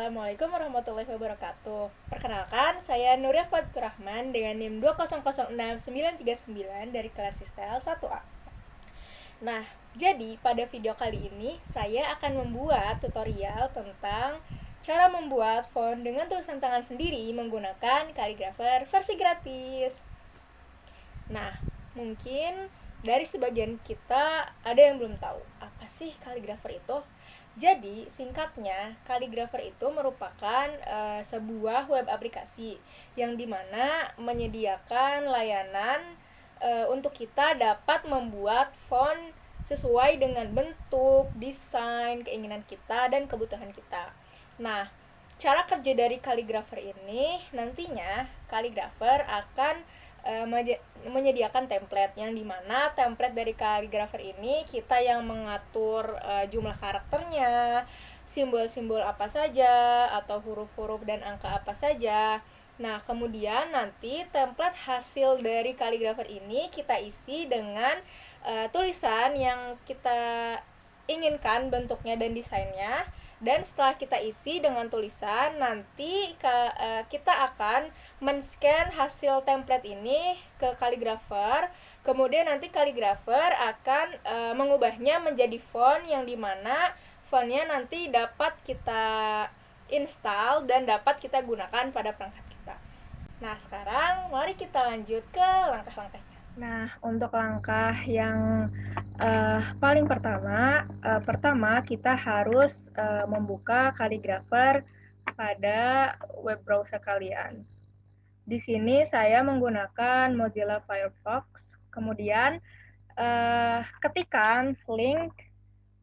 Assalamualaikum warahmatullahi wabarakatuh. Perkenalkan, saya Nuria Fatur Rahman dengan NIM 2006939 dari kelas Sistel 1A. Nah, jadi pada video kali ini saya akan membuat tutorial tentang cara membuat font dengan tulisan tangan sendiri menggunakan Calligrapher versi gratis. Nah, mungkin dari sebagian kita ada yang belum tahu apa sih Calligrapher itu. Jadi, singkatnya, Calligrapher itu merupakan sebuah web aplikasi yang dimana menyediakan layanan untuk kita dapat membuat font sesuai dengan bentuk, desain, keinginan kita, dan kebutuhan kita. Nah, cara kerja dari Calligrapher ini nantinya Calligrapher akan menyediakan template yang dimana template dari Calligrapher ini kita yang mengatur jumlah karakternya, simbol-simbol apa saja atau huruf-huruf dan angka apa saja. Nah, kemudian nanti template hasil dari Calligrapher ini kita isi dengan tulisan yang kita inginkan bentuknya dan desainnya. Dan setelah kita isi dengan tulisan, nanti kita akan men-scan hasil template ini ke Calligrapher. Kemudian nanti Calligrapher akan mengubahnya menjadi font yang dimana fontnya nanti dapat kita install dan dapat kita gunakan pada perangkat kita. Nah, sekarang mari kita lanjut ke langkah-langkahnya. Nah, untuk langkah yang paling pertama kita harus membuka Calligrapher pada web browser kalian. Di sini saya menggunakan Mozilla Firefox. Kemudian ketikkan link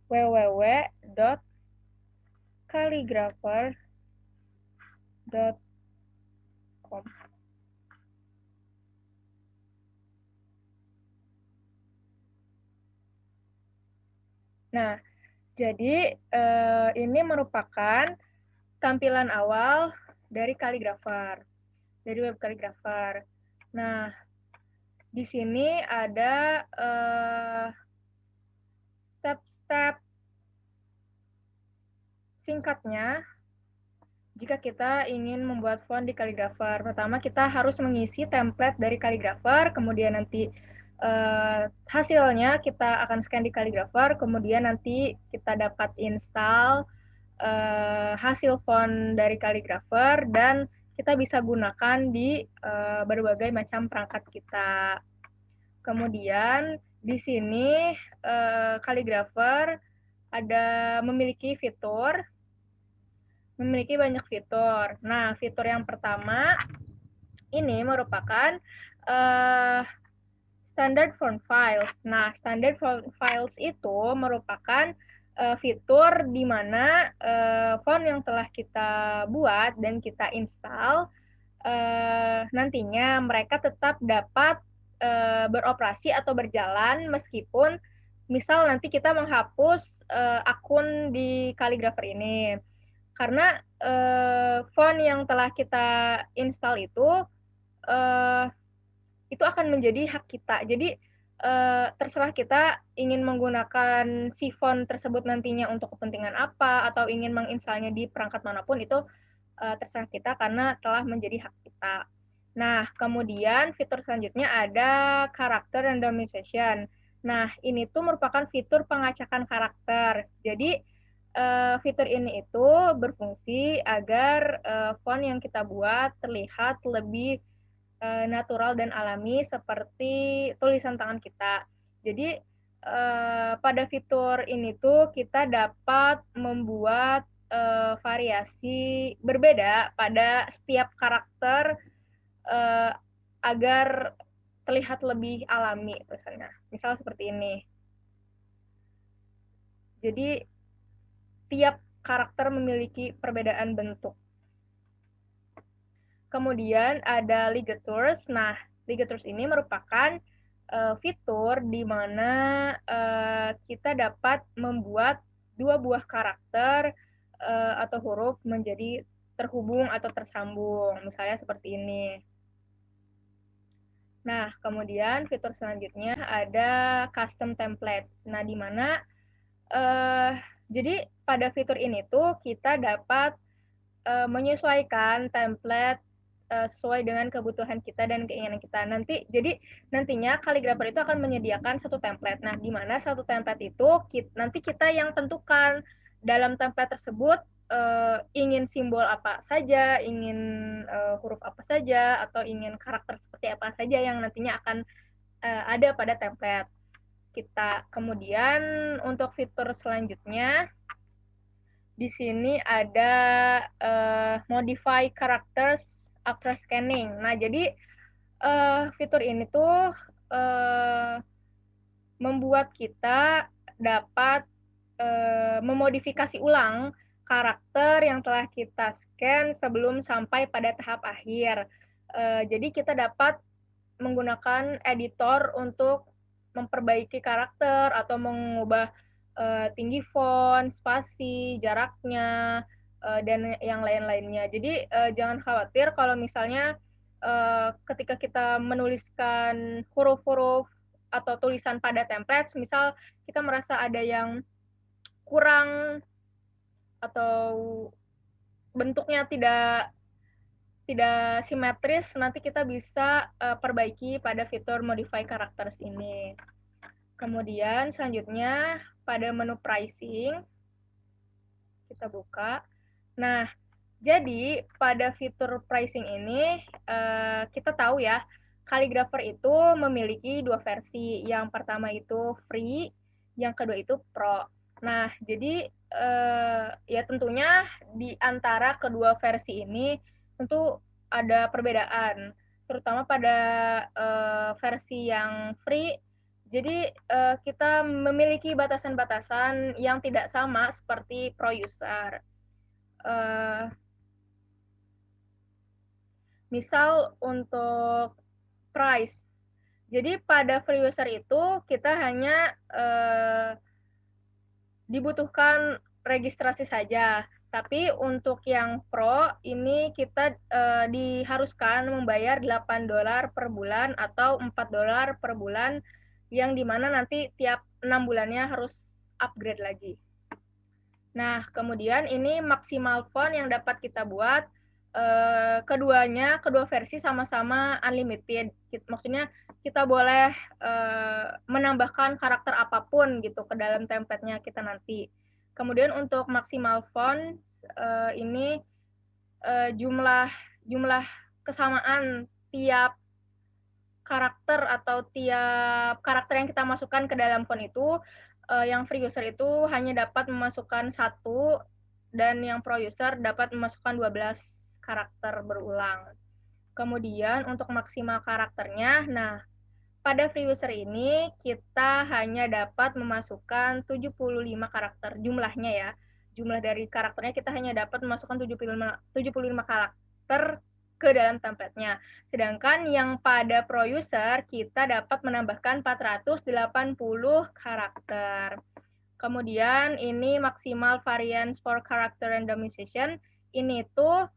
www.calligrapher.com. Nah, jadi ini merupakan tampilan awal dari Calligrapher, dari web Calligrapher. Nah, di sini ada step-step singkatnya jika kita ingin membuat font di Calligrapher. Pertama, kita harus mengisi template dari Calligrapher, kemudian nanti hasilnya kita akan scan di Calligrapher, kemudian nanti kita dapat install hasil font dari Calligrapher dan kita bisa gunakan di berbagai macam perangkat kita. Kemudian di sini Calligrapher memiliki banyak fitur. Nah, fitur yang pertama ini merupakan standard font files. Nah, standard font files itu merupakan fitur di mana font yang telah kita buat dan kita install nantinya mereka tetap dapat beroperasi atau berjalan meskipun misal nanti kita menghapus akun di Calligrapher ini. Karena font yang telah kita install itu akan menjadi hak kita. Jadi terserah kita ingin menggunakan si font tersebut nantinya untuk kepentingan apa atau ingin menginstalnya di perangkat manapun itu terserah kita karena telah menjadi hak kita. Nah, kemudian fitur selanjutnya ada karakter randomization. Nah, ini tuh merupakan fitur pengacakan karakter. Jadi fitur ini itu berfungsi agar font yang kita buat terlihat lebih natural dan alami seperti tulisan tangan kita. Jadi pada fitur ini tuh kita dapat membuat variasi berbeda pada setiap karakter agar terlihat lebih alami tulisannya. Misal seperti ini. Jadi tiap karakter memiliki perbedaan bentuk. Kemudian ada ligatures. Nah, ligatures ini merupakan fitur di mana kita dapat membuat dua buah karakter atau huruf menjadi terhubung atau tersambung. Misalnya seperti ini. Nah, kemudian fitur selanjutnya ada custom template. Nah, di mana jadi pada fitur ini tuh kita dapat menyesuaikan template sesuai dengan kebutuhan kita dan keinginan kita. Nantinya kaligrafer itu akan menyediakan satu template. Nah, di mana satu template itu nanti kita yang tentukan dalam template tersebut ingin simbol apa saja, ingin huruf apa saja, atau ingin karakter seperti apa saja yang nantinya akan ada pada template kita. Kemudian untuk fitur selanjutnya di sini ada modify characters after scanning. Nah, jadi fitur ini tuh membuat kita dapat memodifikasi ulang karakter yang telah kita scan sebelum sampai pada tahap akhir. Jadi kita dapat menggunakan editor untuk memperbaiki karakter atau mengubah tinggi font, spasi, jaraknya, dan yang lain-lainnya. Jadi jangan khawatir kalau misalnya ketika kita menuliskan huruf-huruf atau tulisan pada template, misal kita merasa ada yang kurang atau bentuknya tidak simetris, nanti kita bisa perbaiki pada fitur modify characters ini. Kemudian selanjutnya pada menu pricing kita buka. Nah, jadi pada fitur pricing ini kita tahu ya, Calligrapher itu memiliki dua versi. Yang pertama itu free, yang kedua itu pro. Nah, jadi ya tentunya di antara kedua versi ini tentu ada perbedaan, terutama pada versi yang free. Jadi kita memiliki batasan-batasan yang tidak sama seperti pro user. Misal untuk price. Jadi pada free user itu kita hanya dibutuhkan registrasi saja. Tapi untuk yang pro ini kita diharuskan membayar $8 per bulan atau $4 per bulan, yang dimana nanti tiap 6 bulannya harus upgrade lagi. Nah, kemudian ini maksimal font yang dapat kita buat. Kedua versi sama-sama unlimited. Maksudnya kita boleh menambahkan karakter apapun gitu ke dalam template-nya kita nanti. Kemudian untuk maksimal font ini jumlah kesamaan tiap karakter atau tiap karakter yang kita masukkan ke dalam font itu, yang free user itu hanya dapat memasukkan 1, dan yang pro user dapat memasukkan 12 karakter berulang. Kemudian untuk maksimal karakternya, nah pada free user ini kita hanya dapat memasukkan 75 karakter jumlahnya ya. Jumlah dari karakternya kita hanya dapat memasukkan 75 karakter ke dalam template-nya. Sedangkan yang pada pro user kita dapat menambahkan 480 karakter. Kemudian ini maksimal variance for character randomization. Ini tuh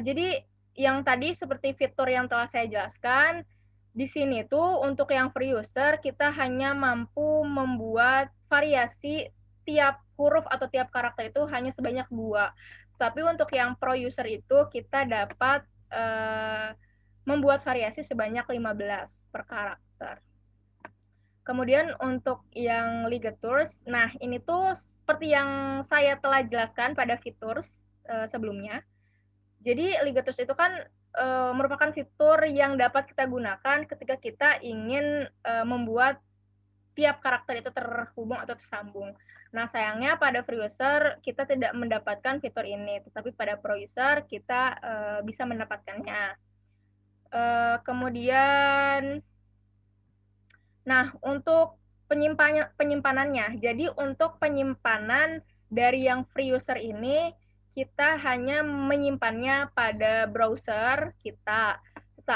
jadi yang tadi seperti fitur yang telah saya jelaskan, di sini tuh untuk yang free user kita hanya mampu membuat variasi tiap huruf atau tiap karakter itu hanya sebanyak 2. Tapi untuk yang pro user itu kita dapat membuat variasi sebanyak 15 per karakter. Kemudian untuk yang ligatures, nah ini tuh seperti yang saya telah jelaskan pada fitur sebelumnya. Jadi ligatures itu kan merupakan fitur yang dapat kita gunakan ketika kita ingin membuat tiap karakter itu terhubung atau tersambung. Nah, sayangnya pada free user kita tidak mendapatkan fitur ini, tetapi pada pro user kita bisa mendapatkannya. Kemudian, nah untuk penyimpanannya, jadi untuk penyimpanan dari yang free user ini, kita hanya menyimpannya pada browser kita.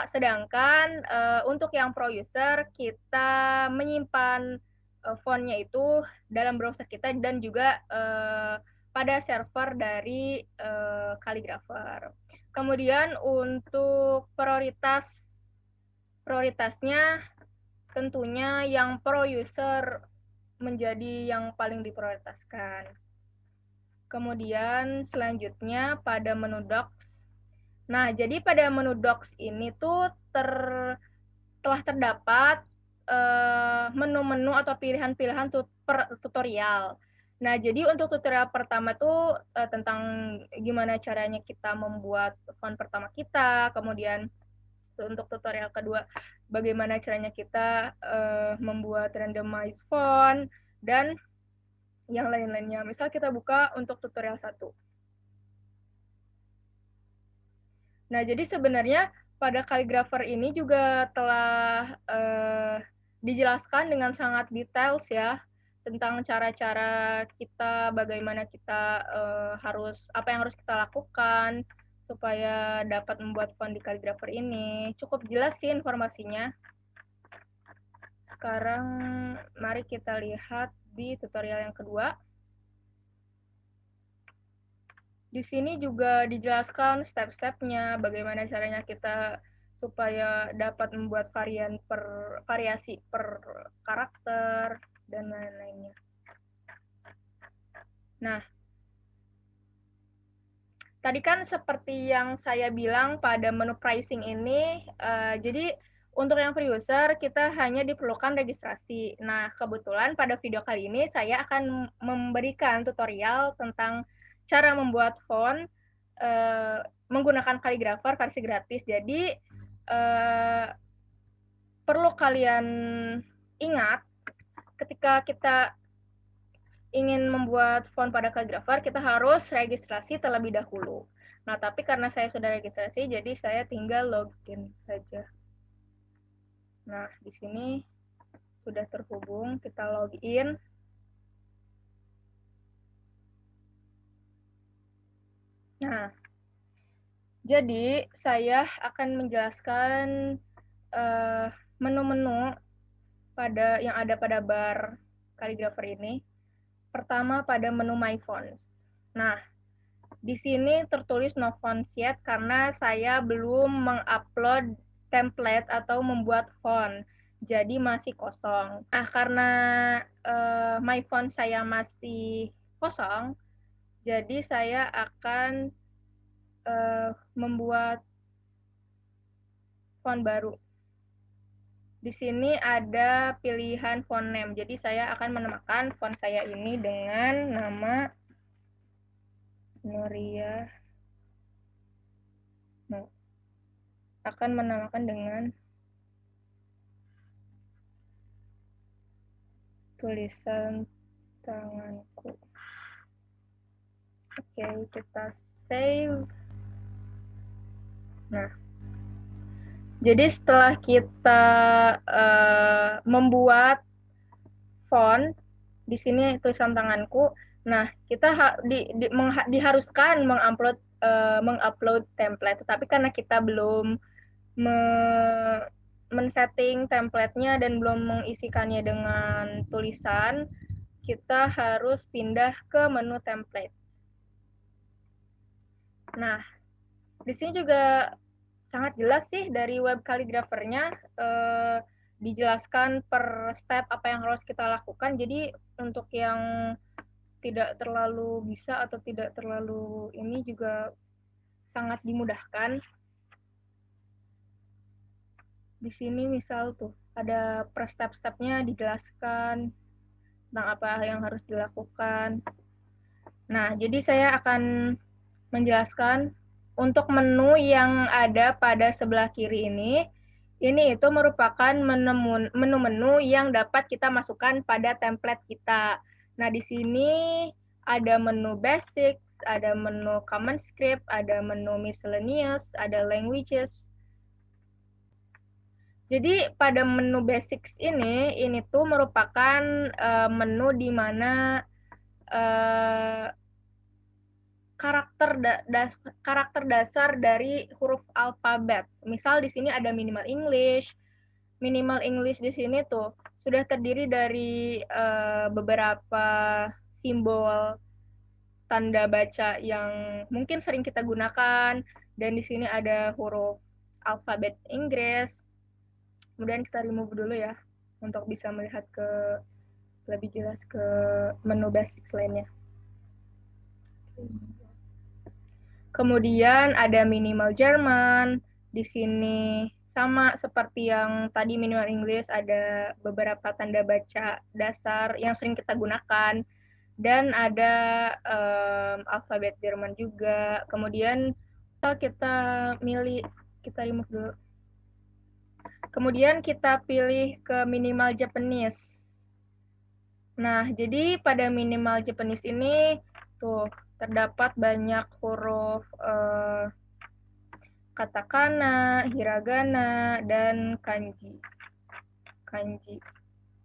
Sedangkan untuk yang pro user, kita menyimpan fontnya itu dalam browser kita dan juga pada server dari Calligrapher. Kemudian untuk prioritasnya tentunya yang pro user menjadi yang paling diprioritaskan. Kemudian selanjutnya pada menu Docs. Nah, jadi pada menu Docs ini tuh telah terdapat menu-menu atau pilihan-pilihan tutorial. Nah, jadi untuk tutorial pertama tuh tentang gimana caranya kita membuat font pertama kita, kemudian untuk tutorial kedua bagaimana caranya kita membuat randomize font, dan yang lain-lainnya. Misal kita buka untuk tutorial 1. Nah, jadi sebenarnya pada Calligrapher ini juga telah dijelaskan dengan sangat details ya, tentang cara-cara kita, bagaimana kita apa yang harus kita lakukan supaya dapat membuat font di Calligrapher ini. Cukup jelas sih informasinya. Sekarang mari kita lihat di tutorial yang kedua. Di sini juga dijelaskan step-stepnya, bagaimana caranya kita supaya dapat membuat variasi per karakter, dan lain-lainnya. Nah, tadi kan seperti yang saya bilang pada menu pricing ini, jadi untuk yang free user kita hanya diperlukan registrasi. Nah, kebetulan pada video kali ini saya akan memberikan tutorial tentang cara membuat font menggunakan Calligrapher versi gratis. Jadi perlu kalian ingat ketika kita ingin membuat font pada Calligrapher, kita harus registrasi terlebih dahulu. Nah, tapi karena saya sudah registrasi, jadi saya tinggal login saja. Nah, di sini sudah terhubung, kita login. Nah, jadi saya akan menjelaskan menu-menu yang ada pada bar Calligrapher ini. Pertama pada menu My Fonts. Nah, di sini tertulis no fonts yet karena saya belum mengupload template atau membuat font. Jadi masih kosong. Nah, karena My Font saya masih kosong, jadi saya akan membuat font baru. Di sini ada pilihan font name. Jadi saya akan menamakan font saya ini dengan nama Nuria. No. Akan menamakan dengan tulisan tanganku. Oke, kita save. Nah, jadi setelah kita membuat font, di sini tulisan tanganku. Nah, kita diharuskan mengupload template, tetapi karena kita belum men-setting template-nya dan belum mengisikannya dengan tulisan, kita harus pindah ke menu template. Nah, di sini juga sangat jelas sih dari web Calligrapher-nya dijelaskan per step apa yang harus kita lakukan. Jadi untuk yang tidak terlalu bisa atau tidak terlalu ini juga sangat dimudahkan. Di sini misal tuh ada per step-stepnya dijelaskan tentang apa yang harus dilakukan. Nah, jadi saya akan menjelaskan untuk menu yang ada pada sebelah kiri ini itu merupakan menu-menu yang dapat kita masukkan pada template kita. Nah, di sini ada menu basic, ada menu common script, ada menu miscellaneous, ada languages. Jadi pada menu basics ini tuh merupakan menu di mana karakter dasar dari huruf alfabet. Misal di sini ada minimal English. Minimal English di sini tuh sudah terdiri dari beberapa simbol tanda baca yang mungkin sering kita gunakan, dan di sini ada huruf alfabet Inggris. Kemudian kita remove dulu ya untuk bisa melihat lebih jelas ke menu basic lainnya. Kemudian ada minimal Jerman. Di sini sama seperti yang tadi minimal English, ada beberapa tanda baca dasar yang sering kita gunakan. Dan ada alfabet Jerman juga. Kemudian kita remove dulu. Kemudian kita pilih ke minimal Japanese. Nah, jadi pada minimal Japanese ini tuh terdapat banyak huruf katakana, hiragana, dan kanji.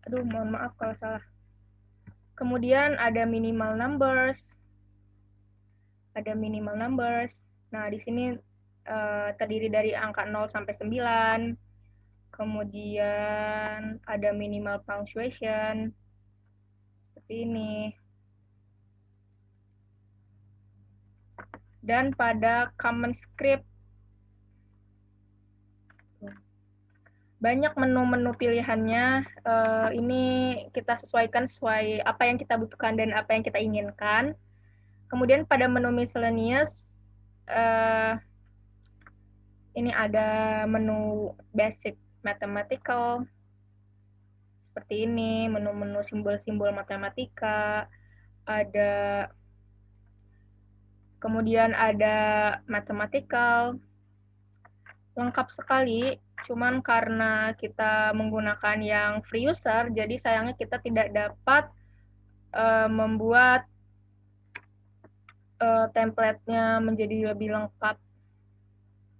Aduh, mohon maaf kalau salah. Kemudian ada minimal numbers. Nah, di sini terdiri dari angka 0 sampai 9. Kemudian ada minimal punctuation. Seperti ini. Dan pada common script banyak menu-menu pilihannya. Ini kita sesuaikan sesuai apa yang kita butuhkan dan apa yang kita inginkan. Kemudian pada menu miscellaneous, ini ada menu basic mathematical, seperti ini, menu-menu simbol-simbol matematika, kemudian ada mathematical, lengkap sekali. Cuman karena kita menggunakan yang free user, jadi sayangnya kita tidak dapat membuat template-nya menjadi lebih lengkap.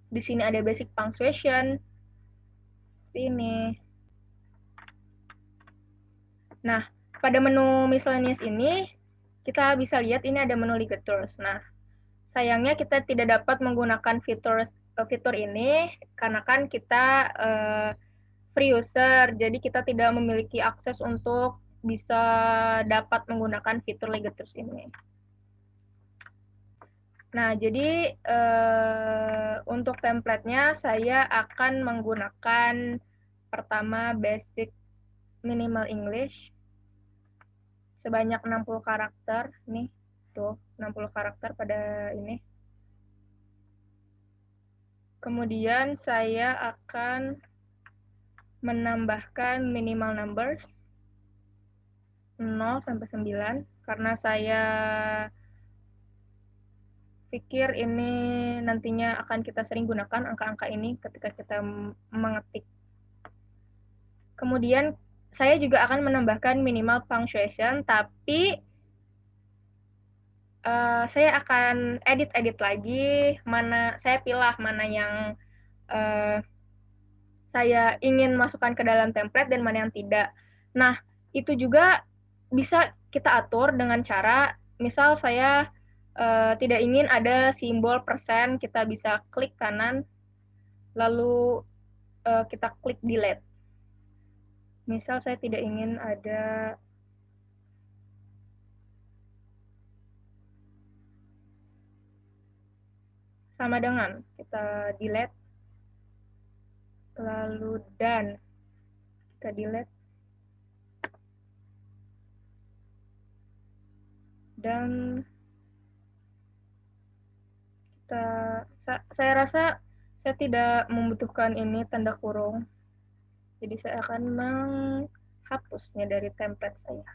Di sini ada basic punctuation, seperti ini. Nah, pada menu miscellaneous ini, kita bisa lihat ini ada menu ligatures. Nah, sayangnya kita tidak dapat menggunakan fitur ini karena kan kita free user, jadi kita tidak memiliki akses untuk bisa dapat menggunakan fitur ligatures ini. Nah, jadi untuk template-nya saya akan menggunakan pertama basic minimal English sebanyak 60 karakter. Nih, tuh 60 karakter pada ini. Kemudian saya akan menambahkan minimal numbers 0 sampai 9 karena saya pikir ini nantinya akan kita sering gunakan angka-angka ini ketika kita mengetik. Kemudian saya juga akan menambahkan minimal punctuation, tapi saya akan edit lagi, saya pilih mana yang saya ingin masukkan ke dalam template dan mana yang tidak. Nah, itu juga bisa kita atur dengan cara, misal saya tidak ingin ada simbol persen, kita bisa klik kanan, lalu kita klik delete. Misal saya tidak ingin ada sama dengan, kita delete, lalu done, kita delete, dan saya rasa saya tidak membutuhkan ini tanda kurung, jadi saya akan menghapusnya dari template saya.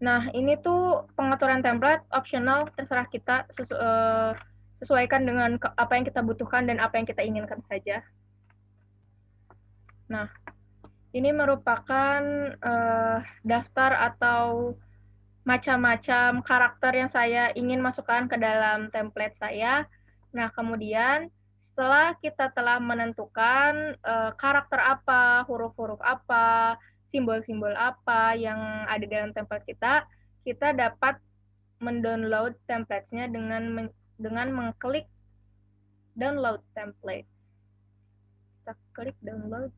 Nah, ini tuh pengaturan template optional, terserah kita, sesuaikan dengan apa yang kita butuhkan dan apa yang kita inginkan saja. Nah, ini merupakan daftar atau macam-macam karakter yang saya ingin masukkan ke dalam template saya. Nah, kemudian setelah kita telah menentukan karakter apa, huruf-huruf apa, simbol-simbol apa yang ada dalam template kita dapat mendownload template-nya dengan mengklik download template. Kita klik download.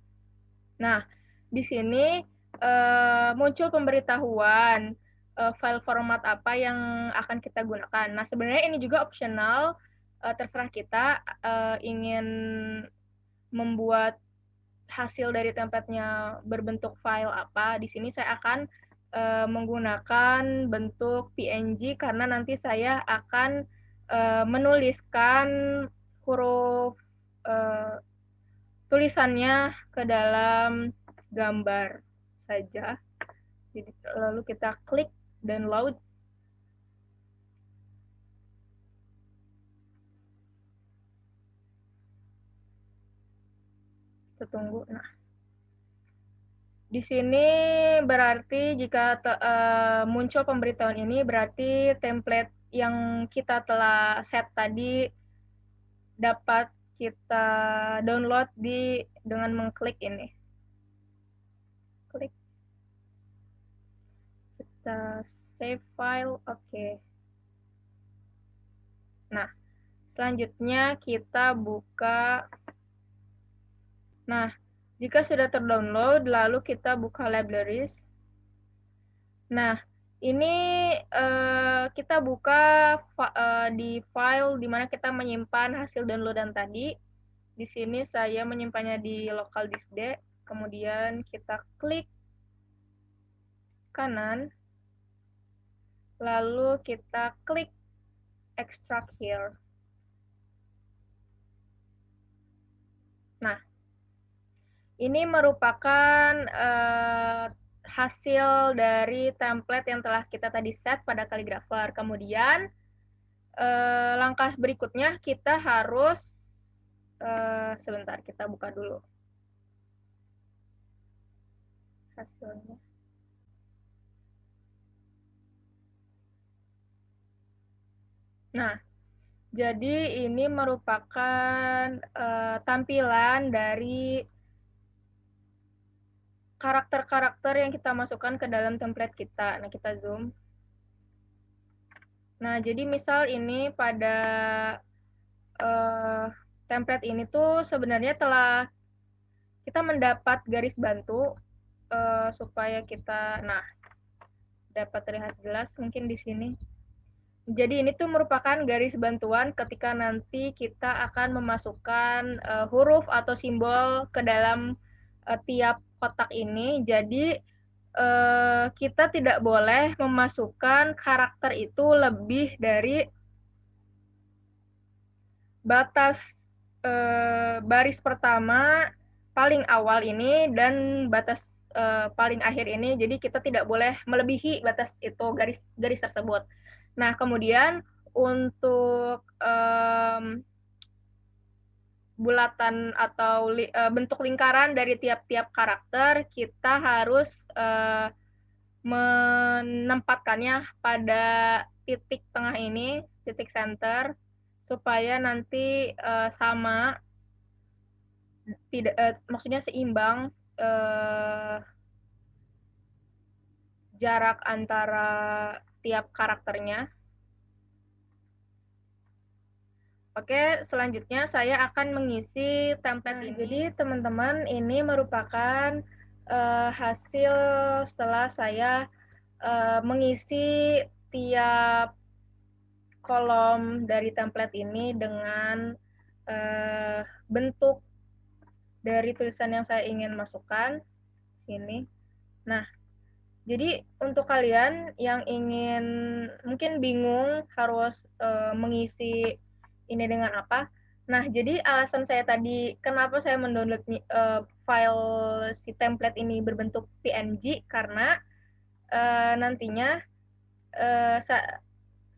Nah, di sini muncul pemberitahuan file format apa yang akan kita gunakan. Nah, sebenarnya ini juga optional, terserah kita ingin membuat hasil dari template-nya berbentuk file apa. Di sini saya akan menggunakan bentuk PNG karena nanti saya akan menuliskan huruf tulisannya ke dalam gambar saja. Jadi, lalu kita klik download. Kita tunggu. Nah, di sini berarti jika muncul pemberitahuan ini berarti template yang kita telah set tadi dapat kita download dengan mengklik ini. Klik. Kita save file, oke. Nah, selanjutnya kita buka. Nah, jika sudah terdownload, lalu kita buka libraries. Nah, ini kita buka di file di mana kita menyimpan hasil downloadan tadi. Di sini saya menyimpannya di local disk D. Kemudian kita klik kanan. Lalu kita klik extract here. Nah, ini merupakan hasil dari template yang telah kita tadi set pada Calligrapher. Kemudian langkah berikutnya kita harus sebentar, kita buka dulu hasilnya. Nah, jadi ini merupakan tampilan dari karakter-karakter yang kita masukkan ke dalam template kita. Nah, kita zoom. Nah, jadi misal ini pada template ini tuh sebenarnya telah kita mendapat garis bantu supaya kita, nah, dapat terlihat jelas mungkin di sini. Jadi ini tuh merupakan garis bantuan ketika nanti kita akan memasukkan huruf atau simbol ke dalam tiap kotak ini. Jadi kita tidak boleh memasukkan karakter itu lebih dari batas baris pertama paling awal ini dan batas paling akhir ini. Jadi kita tidak boleh melebihi batas itu, garis tersebut. Nah, kemudian untuk bulatan atau bentuk lingkaran dari tiap-tiap karakter, kita harus menempatkannya pada titik tengah ini, titik center, supaya nanti sama, tidak maksudnya seimbang jarak antara tiap karakternya. Oke, selanjutnya saya akan mengisi template ini. Jadi teman-teman, ini merupakan hasil setelah saya mengisi tiap kolom dari template ini dengan bentuk dari tulisan yang saya ingin masukkan sini. Nah, jadi untuk kalian yang ingin mungkin bingung harus mengisi ini dengan apa. Nah, jadi alasan saya tadi kenapa saya mendownload file si template ini berbentuk PNG karena nantinya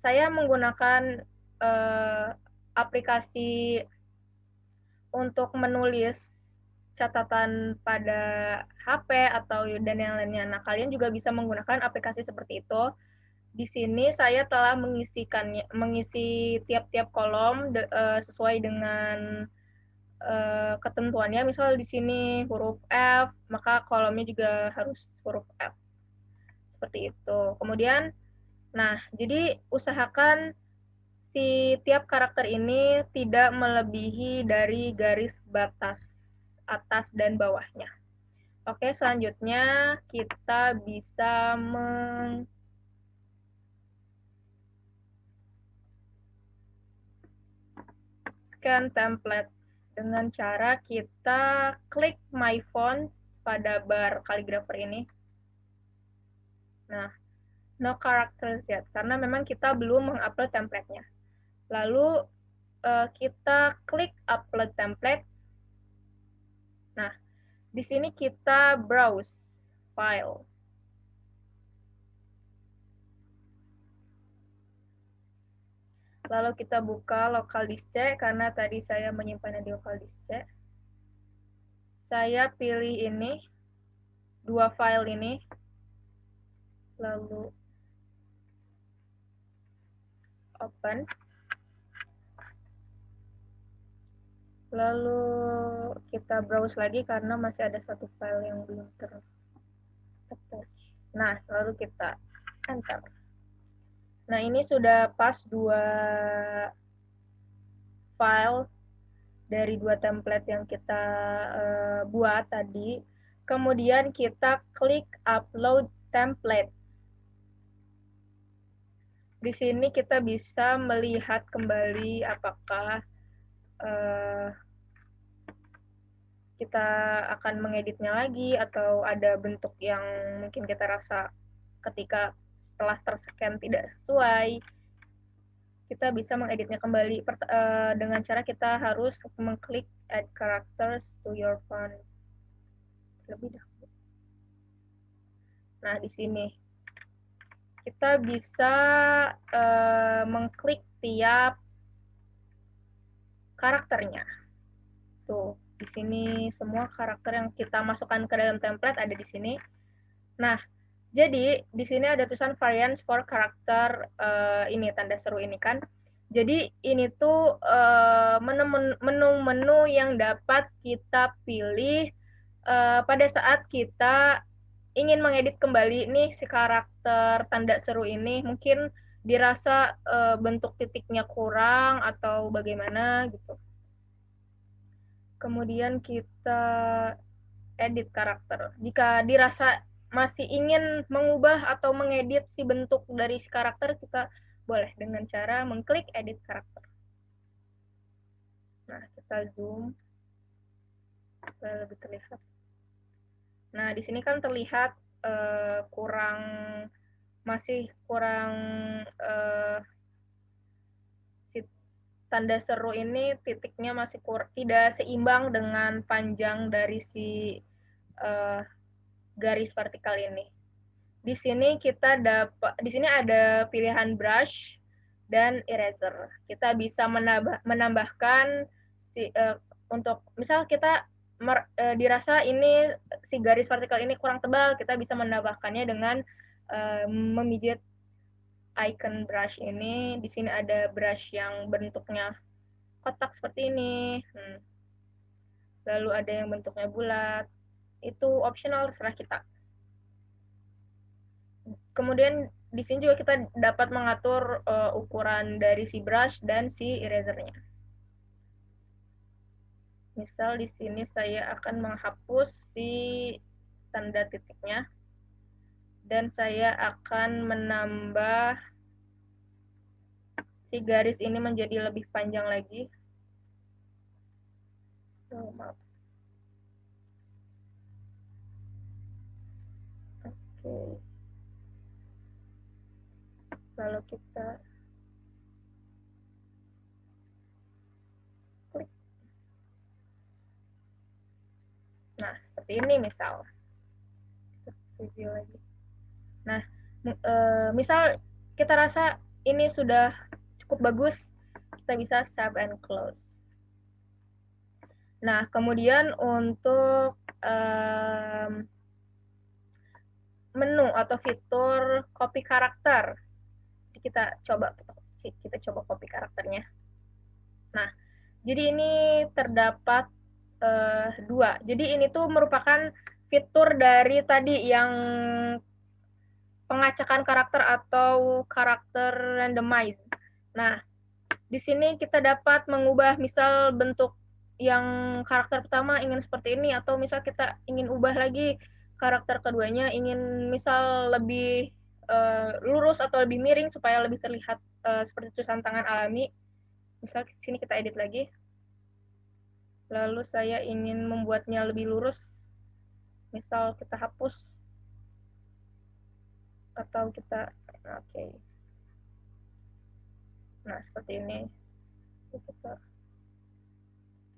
saya menggunakan aplikasi untuk menulis catatan pada HP atau dan yang lainnya. Nah, kalian juga bisa menggunakan aplikasi seperti itu. Di sini saya telah mengisi tiap-tiap kolom sesuai dengan ketentuannya. Misal di sini huruf F, maka kolomnya juga harus huruf F. Seperti itu. Kemudian, nah, jadi usahakan si tiap karakter ini tidak melebihi dari garis batas atas dan bawahnya. Oke, selanjutnya kita bisa scan template dengan cara kita klik My Fonts pada bar Calligrapher ini. Nah, no characters yet, karena memang kita belum mengupload template-nya. Lalu kita klik upload template. Nah, di sini kita browse file. Lalu kita buka local disk C, karena tadi saya menyimpannya di local disk C. Saya pilih ini, 2 file ini. Lalu open. Lalu kita browse lagi karena masih ada satu file yang belum ter-attach. Nah, lalu kita enter. Nah, ini sudah pas 2 file dari 2 template yang kita buat tadi. Kemudian kita klik upload template. Di sini kita bisa melihat kembali apakah kita akan mengeditnya lagi atau ada bentuk yang mungkin kita rasa ketika setelah terscan tidak sesuai. Kita bisa mengeditnya kembali dengan cara kita harus mengklik add characters to your font terlebih dahulu. Nah, di sini kita bisa mengklik tiap karakternya. Tuh, di sini semua karakter yang kita masukkan ke dalam template ada di sini. Nah, jadi di sini ada tulisan variants for karakter ini tanda seru ini kan. Jadi ini tuh menu-menu yang dapat kita pilih pada saat kita ingin mengedit kembali nih si karakter tanda seru ini. Mungkin dirasa bentuk titiknya kurang atau bagaimana gitu. Kemudian kita edit karakter. Jika dirasa masih ingin mengubah atau mengedit si bentuk dari si karakter, kita boleh dengan cara mengklik edit karakter. Nah, kita zoom supaya lebih terlihat. Nah, di sini kan terlihat masih kurang si tanda seru ini titiknya masih tidak seimbang dengan panjang dari si garis vertikal ini. Di sini di sini ada pilihan brush dan eraser. Kita bisa menambahkan untuk misal kita dirasa ini si garis vertikal ini kurang tebal, kita bisa menambahkannya dengan memijit icon brush ini. Di sini ada brush yang bentuknya kotak seperti ini. Lalu ada yang bentuknya bulat. Itu optional, terserah kita. Kemudian di sini juga kita dapat mengatur ukuran dari si brush dan si erasernya. Misal di sini saya akan menghapus si tanda titiknya dan saya akan menambah si garis ini menjadi lebih panjang lagi. Oh, maaf. Oke. Lalu kita klik. Nah, seperti ini misal. Review lagi. Nah, misal kita rasa ini sudah cukup bagus, kita bisa save and close. Nah, kemudian untuk menu atau fitur copy karakter, kita coba copy karakternya. Nah, jadi ini terdapat 2. Jadi ini tuh merupakan fitur dari tadi yang pengacakan karakter atau karakter randomize. Nah, di sini kita dapat mengubah misal bentuk yang karakter pertama ingin seperti ini, atau misal kita ingin ubah lagi karakter keduanya ingin misal lebih lurus atau lebih miring supaya lebih terlihat seperti tulisan tangan alami. Misal di sini kita edit lagi. Lalu saya ingin membuatnya lebih lurus. Misal kita hapus atau kita oke. Nah, seperti ini.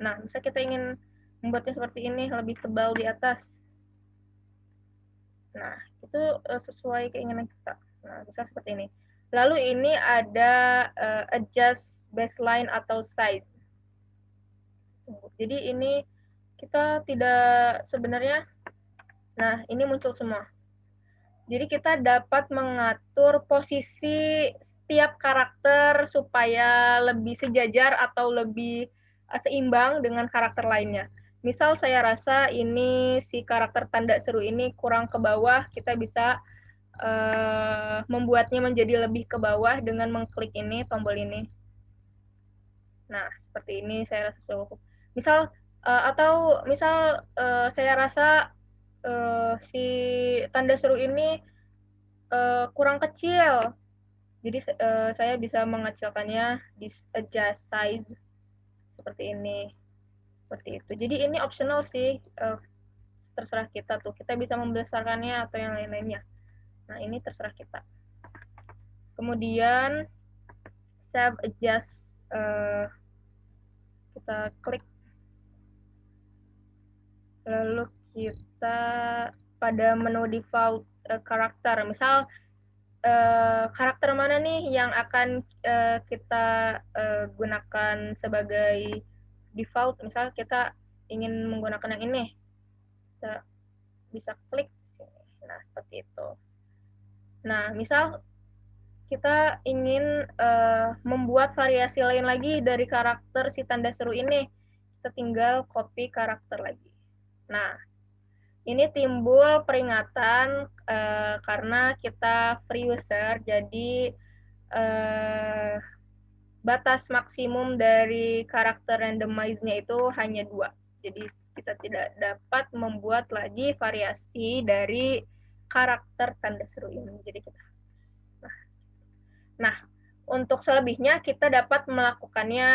Nah, bisa kita ingin membuatnya seperti ini, lebih tebal di atas. Nah, itu sesuai keinginan kita. Nah, bisa seperti ini. Lalu ini ada adjust baseline atau size. Jadi ini kita tidak sebenarnya, nah ini muncul semua. Jadi kita dapat mengatur posisi setiap karakter supaya lebih sejajar atau lebih seimbang dengan karakter lainnya. Misal saya rasa ini si karakter tanda seru ini kurang ke bawah, kita bisa membuatnya menjadi lebih ke bawah dengan mengklik ini, tombol ini. Nah, seperti ini saya rasa cukup. Misal atau misal saya rasa si tanda seru ini kurang kecil. Jadi saya bisa mengecilkannya di adjust size seperti ini. Seperti itu. Jadi ini optional sih, terserah kita tuh. Kita bisa membesarkannya atau yang lain-lainnya. Nah, ini terserah kita. Kemudian save adjust, kita klik, lalu kita pada menu default karakter, misal karakter mana nih yang akan kita gunakan sebagai default. Misal kita ingin menggunakan yang ini, kita bisa klik sini. Nah, seperti itu. Nah, misal kita ingin membuat variasi lain lagi dari karakter si tanda seru ini, kita tinggal copy karakter lagi. Nah, ini timbul peringatan karena kita free user, jadi batas maksimum dari karakter randomize-nya itu hanya 2. Jadi kita tidak dapat membuat lagi variasi dari karakter tanda seru ini. Jadi kita Nah, untuk selebihnya kita dapat melakukannya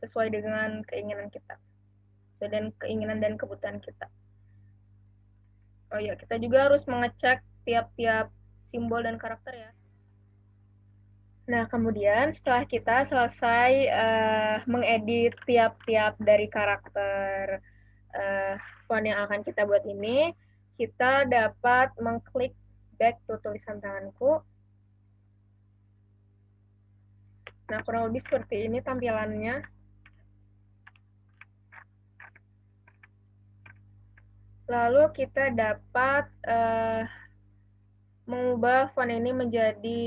sesuai dengan keinginan kita, dan keinginan dan kebutuhan kita. Oh ya, kita juga harus mengecek tiap-tiap simbol dan karakter ya. Nah, kemudian setelah kita selesai mengedit tiap-tiap dari karakter font yang akan kita buat ini, kita dapat mengklik back to tulisan tanganku. Nah, kurang lebih seperti ini tampilannya. Lalu kita dapat mengubah font ini menjadi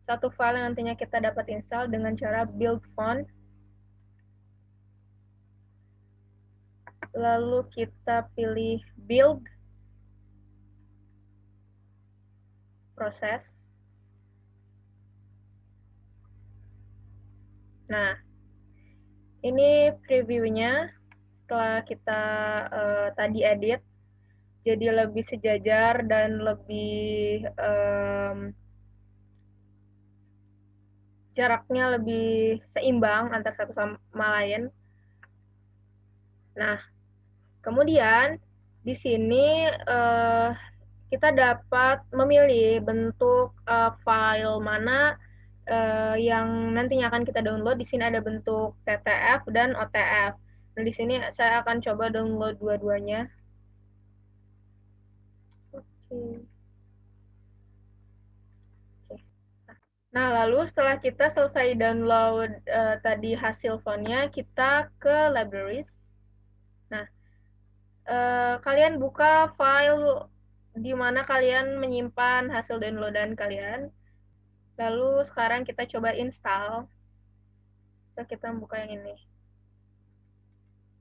satu file yang nantinya kita dapat install dengan cara build font. Lalu kita pilih build, proses. Nah, ini previewnya setelah kita tadi edit, jadi lebih sejajar dan lebih jaraknya lebih seimbang antara satu sama lain. Nah, kemudian di sini kita dapat memilih bentuk file mana yang nantinya akan kita download. Di sini ada bentuk TTF dan OTF. Nah, di sini saya akan coba download dua-duanya. Oke. Nah, lalu setelah kita selesai download tadi hasil fontnya, kita ke libraries. Nah, kalian buka file di mana kalian menyimpan hasil downloadan kalian. Lalu sekarang kita coba install. Kita buka yang ini.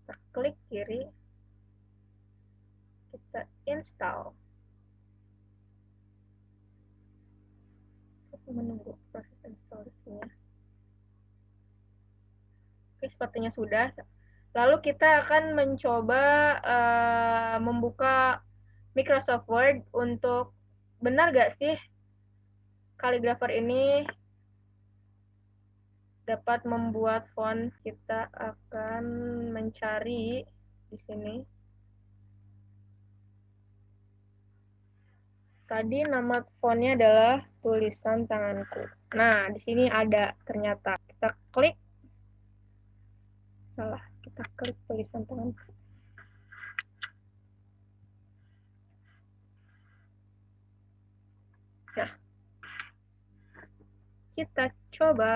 Kita klik kiri. Kita install. Kita menunggu proses instalasinya. Oke, sepertinya sudah. Lalu kita akan mencoba membuka Microsoft Word untuk benar nggak sih kaligrafer ini dapat membuat font. Kita akan mencari di sini. Tadi nama fontnya adalah tulisan tanganku. Nah, di sini ada ternyata. Kita klik. Salah, kita klik tulisan tanganku. Nah, kita coba.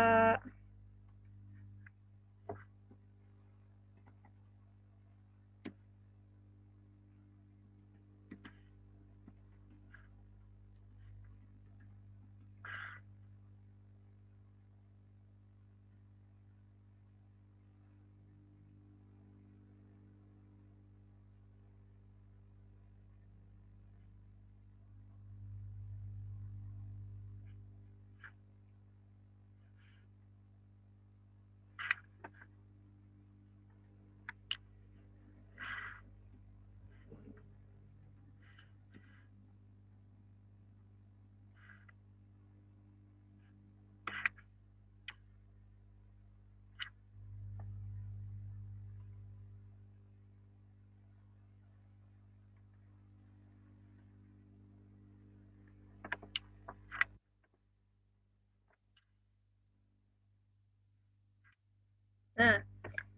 Nah,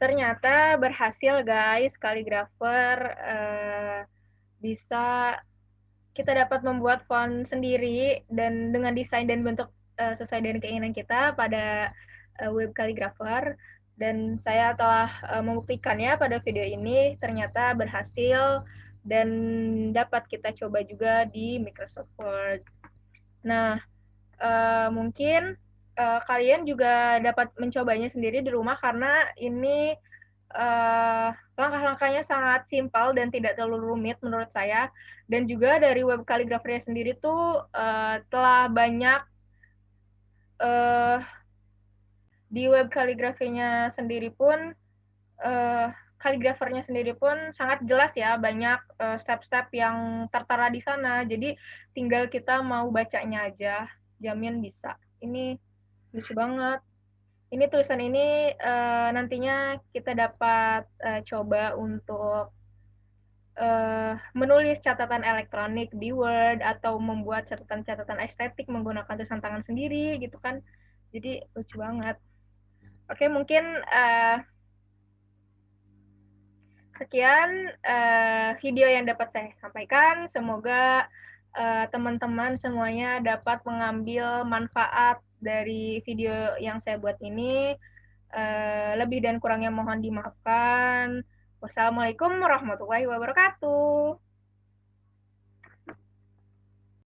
ternyata berhasil guys, kaligrafer bisa kita dapat membuat font sendiri dan dengan desain dan bentuk sesuai dengan keinginan kita pada web kaligrafer. Dan saya telah membuktikannya pada video ini, ternyata berhasil dan dapat kita coba juga di Microsoft Word. Nah, mungkin kalian juga dapat mencobanya sendiri di rumah karena ini langkah-langkahnya sangat simpel dan tidak terlalu rumit menurut saya. Dan juga dari web kaligrafernya sendiri tuh telah banyak di web kaligrafinya sendiri pun kaligrafernya sendiri pun sangat jelas ya, banyak step-step yang tertera di sana. Jadi tinggal kita mau bacanya aja, jamin bisa. Ini lucu banget. Ini tulisan ini nantinya kita dapat coba untuk menulis catatan elektronik di Word atau membuat catatan-catatan estetik menggunakan tulisan tangan sendiri gitu kan. Jadi lucu banget. Oke, mungkin sekian video yang dapat saya sampaikan. Semoga teman-teman semuanya dapat mengambil manfaat dari video yang saya buat ini. Lebih dan kurangnya mohon dimaafkan. Wassalamualaikum warahmatullahi wabarakatuh.